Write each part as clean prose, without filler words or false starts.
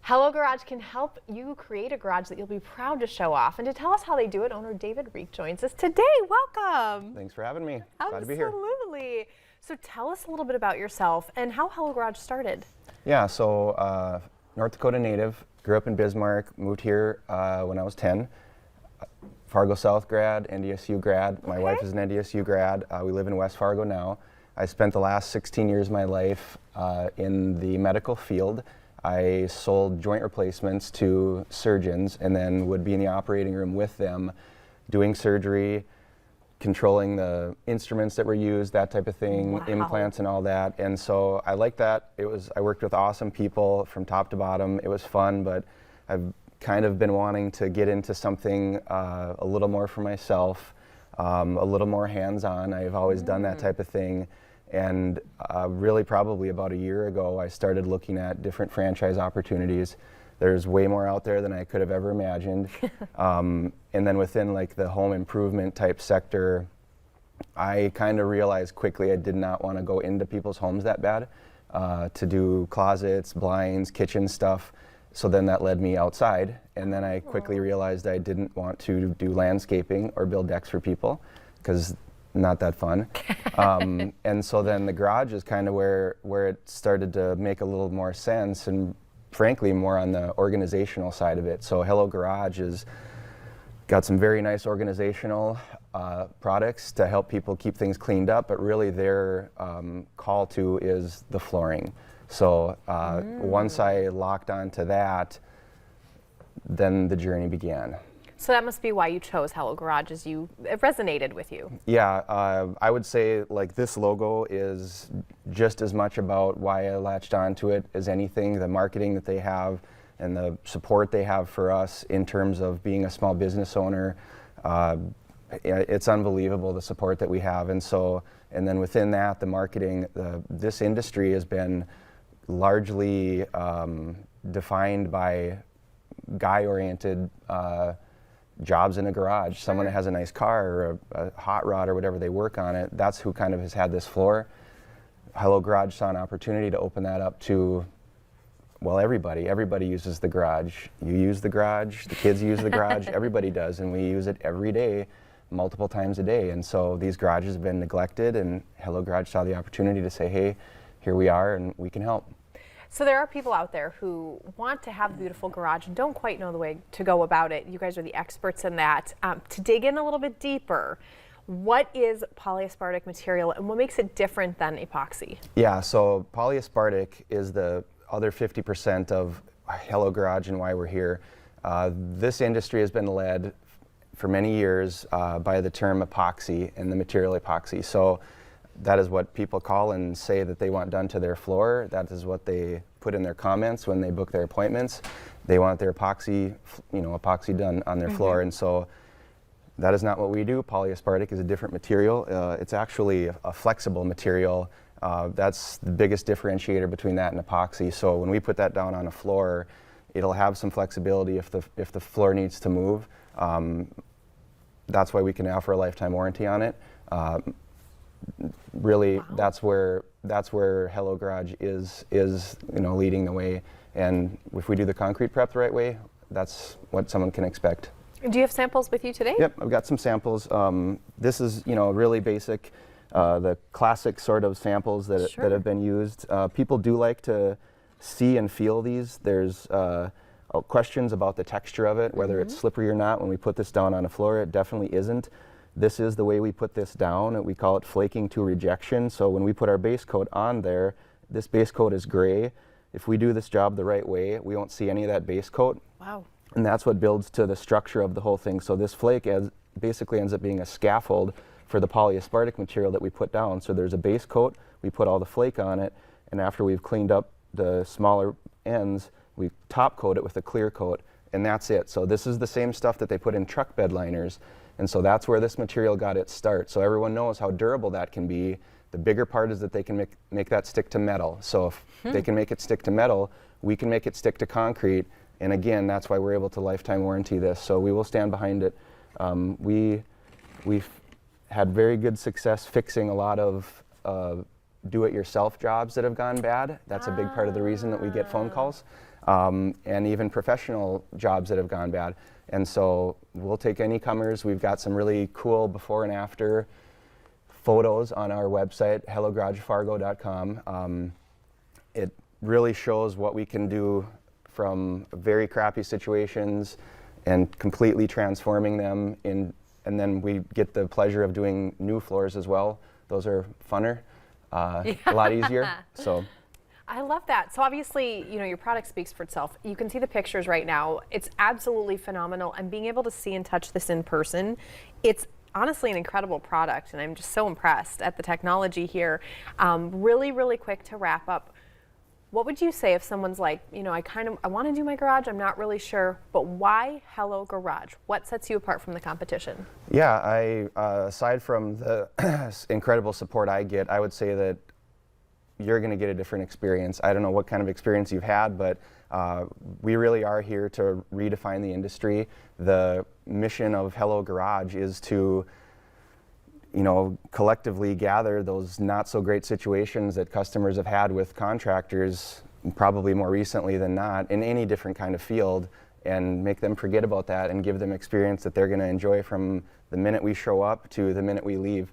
Hello Garage can help you create a garage that you'll be proud to show off. And to tell us how they do it, owner David Reek joins us today. Welcome. Thanks for having me. Glad to be here. Absolutely. So tell us a little bit about yourself and how Hello Garage started. Yeah, so North Dakota native, grew up in Bismarck, moved here when I was 10. Fargo South grad, NDSU grad. My wife is an NDSU grad. We live in West Fargo now. I spent the last 16 years of my life in the medical field. I sold joint replacements to surgeons and then would be in the operating room with them doing surgery, controlling the instruments that were used, that type of thing, implants and all that. And so I liked that. I worked with awesome people from top to bottom. It was fun, but I've kind of been wanting to get into something a little more for myself, a little more hands-on. I've always done that type of thing. And really probably about a year ago, I started looking at different franchise opportunities. There's way more out there than I could have ever imagined. And then within like the home improvement type sector, I kind of realized quickly I did not want to go into people's homes that bad to do closets, blinds, kitchen stuff. So then that led me outside. And then I quickly realized I didn't want to do landscaping or build decks for people because not that fun. And so then the garage is kind of where it started to make a little more sense, and frankly more on the organizational side of it. So Hello Garage has got some very nice organizational products to help people keep things cleaned up, but really their call to is the flooring. So once I locked onto that, then the journey began. So that must be why you chose Hello Garage, as it resonated with you. Yeah, I would say like this logo is just as much about why I latched onto it as anything. The marketing that they have and the support they have for us in terms of being a small business owner, it's unbelievable the support that we have. And then within that, the marketing, this industry has been largely defined by guy-oriented jobs in a garage. Someone that has a nice car or a hot rod or whatever they work on it, that's who kind of has had this floor. Hello Garage saw an opportunity to open that up to, well, everybody. Everybody uses the garage. You use the garage, the kids use the garage, everybody does, and we use it every day, multiple times a day. And so these garages have been neglected, and Hello Garage saw the opportunity to say, hey, here we are and we can help. So there are people out there who want to have a beautiful garage and don't quite know the way to go about it. You guys are the experts in that. To dig in a little bit deeper, what is polyaspartic material and what makes it different than epoxy? Yeah, so polyaspartic is the other 50% of Hello Garage and why we're here. This industry has been led for many years by the term epoxy and the material epoxy. So that is what people call and say that they want done to their floor. That is what they put in their comments when they book their appointments. They want their epoxy, epoxy done on their floor. And so that is not what we do. Polyaspartic is a different material. It's actually a flexible material. That's the biggest differentiator between that and epoxy. So when we put that down on a floor, it'll have some flexibility if the floor needs to move. That's why we can offer a lifetime warranty on it. Really, that's where Hello Garage is leading the way. And if we do the concrete prep the right way, that's what someone can expect. Do you have samples with you today? Yep, I've got some samples. This is really basic, the classic sort of samples that have been used. People do like to see and feel these. There's questions about the texture of it, whether it's slippery or not. When we put this down on a floor, it definitely isn't. This is the way we put this down. We call it flaking to rejection. So when we put our base coat on there, this base coat is gray. If we do this job the right way, we won't see any of that base coat. Wow. And that's what builds to the structure of the whole thing. So this flake basically ends up being a scaffold for the polyaspartic material that we put down. So there's a base coat, we put all the flake on it, and after we've cleaned up the smaller ends, we top coat it with a clear coat, and that's it. So this is the same stuff that they put in truck bed liners. And so that's where this material got its start. So everyone knows how durable that can be. The bigger part is that they can make that stick to metal. So if they can make it stick to metal, we can make it stick to concrete. And again, that's why we're able to lifetime warranty this. So we will stand behind it. We've had very good success fixing a lot of do-it-yourself jobs that have gone bad. That's a big part of the reason that we get phone calls, and even professional jobs that have gone bad. And so we'll take any comers. We've got some really cool before and after photos on our website, hellogaragefargo.com. It really shows what we can do from very crappy situations and completely transforming them in, and then we get the pleasure of doing new floors as well. Those are funner, a lot easier. So I love that. So obviously, you know, your product speaks for itself. You can see the pictures right now. It's absolutely phenomenal, and being able to see and touch this in person, it's honestly an incredible product, and I'm just so impressed at the technology here. Really, really quick to wrap up. What would you say if someone's like, you know, I want to do my garage, I'm not really sure, but why Hello Garage? What sets you apart from the competition? yeah, aside from the incredible support I get, I would say that you're going to get a different experience. I don't know what kind of experience you've had, but we really are here to redefine the industry. The mission of Hello Garage is to, you know, collectively gather those not so great situations that customers have had with contractors, probably more recently than not, in any different kind of field, and make them forget about that and give them experience that they're going to enjoy from the minute we show up to the minute we leave.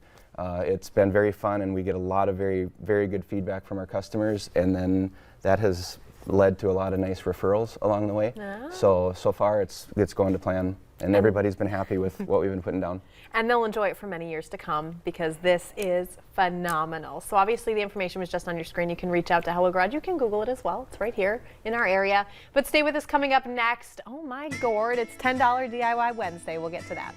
It's been very fun, and we get a lot of very, very good feedback from our customers, and then that has led to a lot of nice referrals along the way. So far it's going to plan, and everybody's been happy with what we've been putting down. And they'll enjoy it for many years to come, because this is phenomenal. So obviously the information was just on your screen. You can reach out to Hello Garage. You can Google it as well. It's right here in our area. But stay with us. Coming up next, oh my gourd, it's $10 DIY Wednesday. We'll get to that.